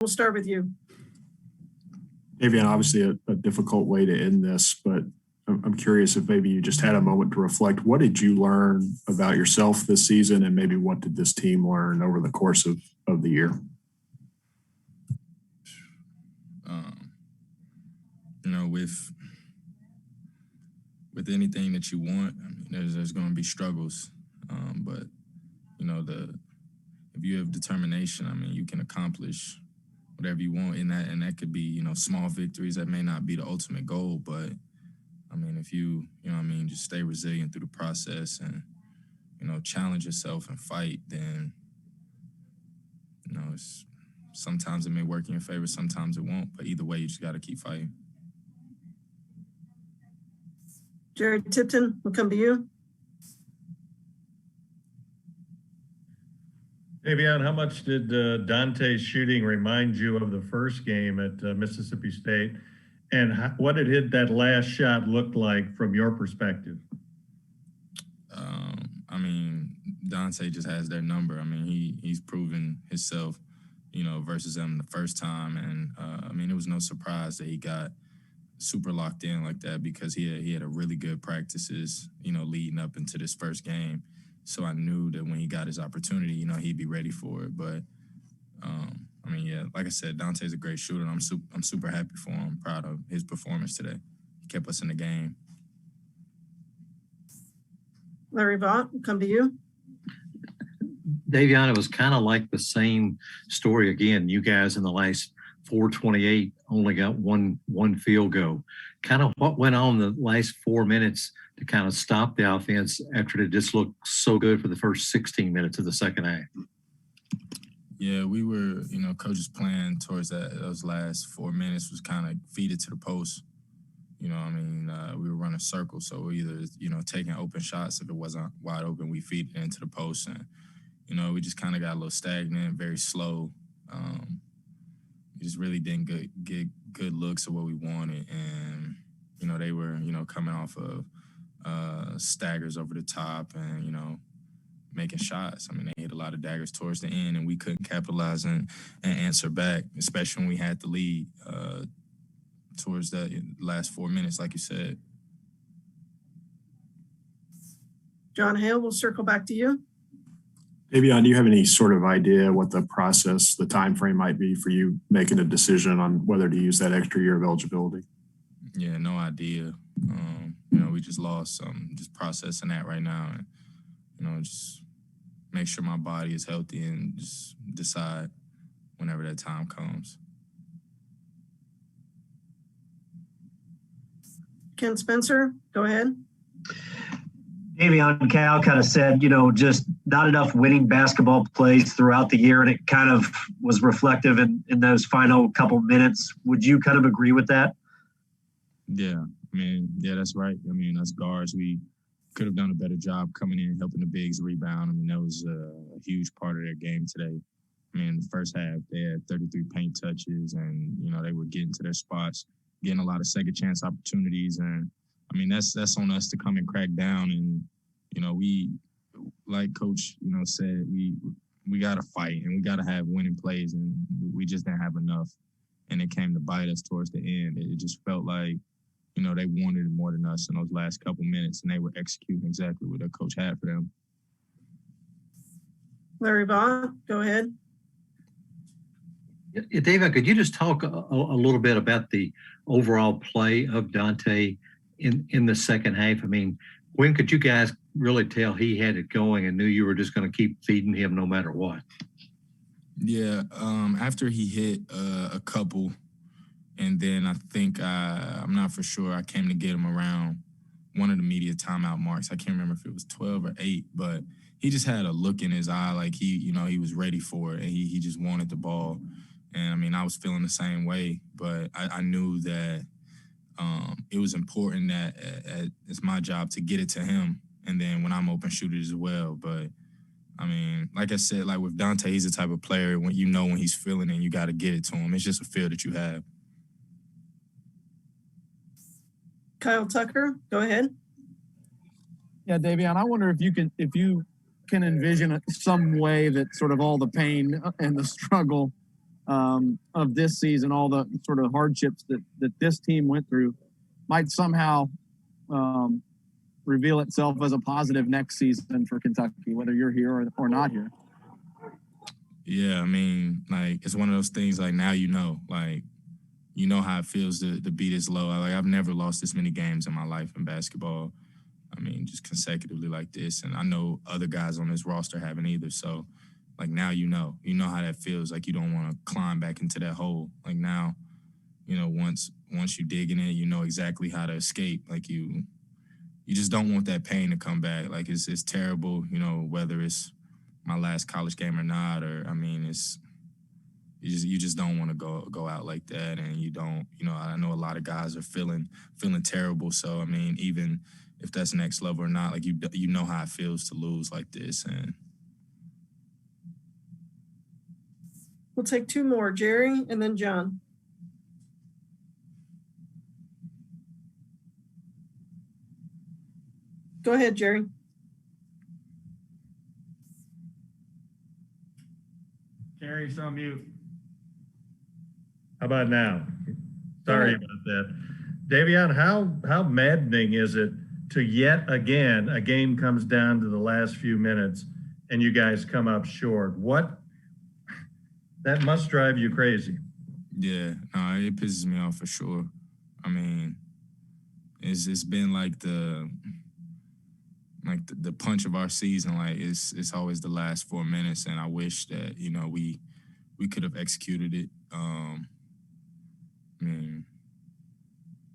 we'll start with you. Davion, obviously a difficult way to end this, but I'm curious if maybe you just had a moment to reflect. What did you learn about yourself this season, and maybe what did this team learn over the course of the year? You know, with anything that you want, I mean, there's going to be struggles, but you know, if you have determination, I mean, you can accomplish whatever you want, and that could be, you know, small victories. That may not be the ultimate goal, but I mean, if you know what I mean, just stay resilient through the process and, you know, challenge yourself and fight, then, you know, sometimes it may work in your favor, sometimes it won't, but either way, you just got to keep fighting. Jared Tipton, we'll come to you. Davion, how much did Dante's shooting remind you of the first game at Mississippi State? And what did that last shot look like from your perspective? I mean, Dante just has their number. I mean, he's proven himself, you know, versus them the first time. And, I mean, it was no surprise that he got super locked in like that, because he had a really good practices, you know, leading up into this first game. So I knew that when he got his opportunity, you know, he'd be ready for it. But, I mean, yeah, like I said, Dante's a great shooter. I'm super happy for him. I'm proud of his performance today. He kept us in the game. Larry Vaught, we'll come to you. Davion, it was kind of like the same story again. You guys in the last 4:28 only got one field goal. Kind of what went on the last 4 minutes to kind of stop the offense after it just looked so good for the first 16 minutes of the second half? Yeah, we were, you know, coach's plan towards those last 4 minutes was kind of feed it to the post. You know, I mean, we were running circles, so we either, you know, taking open shots. If it wasn't wide open, we feed it into the post. And, you know, we just kind of got a little stagnant, very slow. We just really didn't get good looks at what we wanted. And, you know, they were, you know, coming off of staggers over the top and, you know, making shots. I mean, they hit a lot of daggers towards the end, and we couldn't capitalize and answer back, especially when we had the lead towards that last 4 minutes, like you said. John Hale, we'll circle back to you. Davion, do you have any sort of idea what the process, the time frame might be for you making a decision on whether to use that extra year of eligibility? Yeah, no idea. You know, we just lost. Just processing that right now, and, you know, just make sure my body is healthy and just decide whenever that time comes. Ken Spencer, go ahead. Davion, Cal kind of said, you know, just not enough winning basketball plays throughout the year, and it kind of was reflective in those final couple minutes. Would you kind of agree with that? Yeah, I mean, yeah, that's right. I mean, us guards, we could have done a better job coming in and helping the bigs rebound. I mean, that was a huge part of their game today. I mean, in the first half, they had 33 paint touches, and, you know, they were getting to their spots, getting a lot of second chance opportunities. And, I mean, that's on us to come and crack down. And, you know, we, like Coach, you know, said, we got to fight and we got to have winning plays, and we just didn't have enough. And it came to bite us towards the end. It just felt like, you know, they wanted it more than us in those last couple minutes, and they were executing exactly what their coach had for them. Larry Vaught, go ahead. Yeah, David, could you just talk a little bit about the overall play of Dante in the second half? I mean, when could you guys really tell he had it going and knew you were just going to keep feeding him no matter what? Yeah, after he hit a couple, and then I think, I'm not for sure, I came to get him around one of the media timeout marks. I can't remember if it was 12 or 8, but he just had a look in his eye like he, you know, he was ready for it, and he just wanted the ball. And, I mean, I was feeling the same way, but I knew that it was important that it's my job to get it to him, and then when I'm open, shoot it as well. But, I mean, like I said, like with Dante, he's the type of player when you know when he's feeling it, you got to get it to him. It's just a feel that you have. Kyle Tucker, go ahead. Yeah, Davion, I wonder if you can envision some way that sort of all the pain and the struggle of this season, all the sort of hardships that this team went through, might somehow reveal itself as a positive next season for Kentucky, whether you're here or not here? Yeah, I mean, like, it's one of those things, like, now you know how it feels to be this low. Like, I've never lost this many games in my life in basketball. I mean, just consecutively like this. And I know other guys on this roster haven't either. So, like, now you know how that feels. Like, you don't want to climb back into that hole. Like, now, once you dig in it, you know exactly how to escape. Like, you just don't want that pain to come back. Like, it's terrible, whether it's my last college game or not, or, I mean, you just don't want to go out like that. And you don't, I know a lot of guys are feeling terrible. So, I mean, even if that's next level or not, like, you know how it feels to lose like this. And We'll take two more, Jerry and then John. Go ahead, Jerry. Jerry's on mute. How about now? Sorry about that. Davion, how maddening is it to yet again, a game comes down to the last few minutes and you guys come up short? That must drive you crazy. yeah, no, it pisses me off for sure. I mean, it's been like the punch of our season. Like, it's always the last 4 minutes, and I wish that we could have executed it. I mean,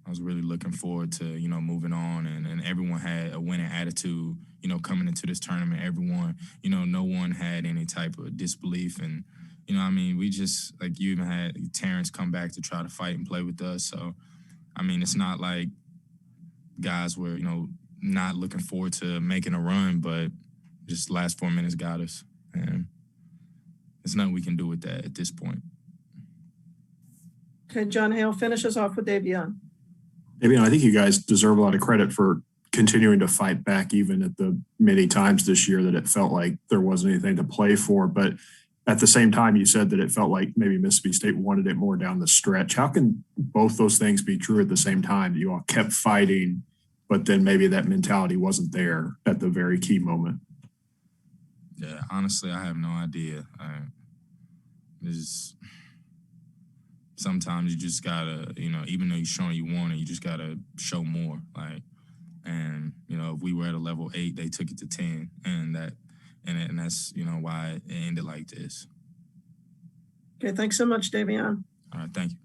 I was really looking forward to moving on, and everyone had a winning attitude. Coming into this tournament, everyone, no one had any type of disbelief, and I mean, we just, like, you even had Terrence come back to try to fight and play with us. So, I mean, it's not like guys were not looking forward to making a run, but just last 4 minutes got us, and there's nothing we can do with that at this point. Okay, John Hale, finish us off with Davion. Davion, I think you guys deserve a lot of credit for continuing to fight back, even at the many times this year that it felt like there wasn't anything to play for. But at the same time, you said that it felt like maybe Mississippi State wanted it more down the stretch. How can both those things be true at the same time? You all kept fighting, but then maybe that mentality wasn't there at the very key moment. Yeah, honestly, I have no idea. Sometimes you just gotta, even though you're showing you want it, you just gotta show more. Like, and if we were at a level 8, they took it to 10, and that's why it ended like this. Okay, thanks so much, Davion. All right, thank you.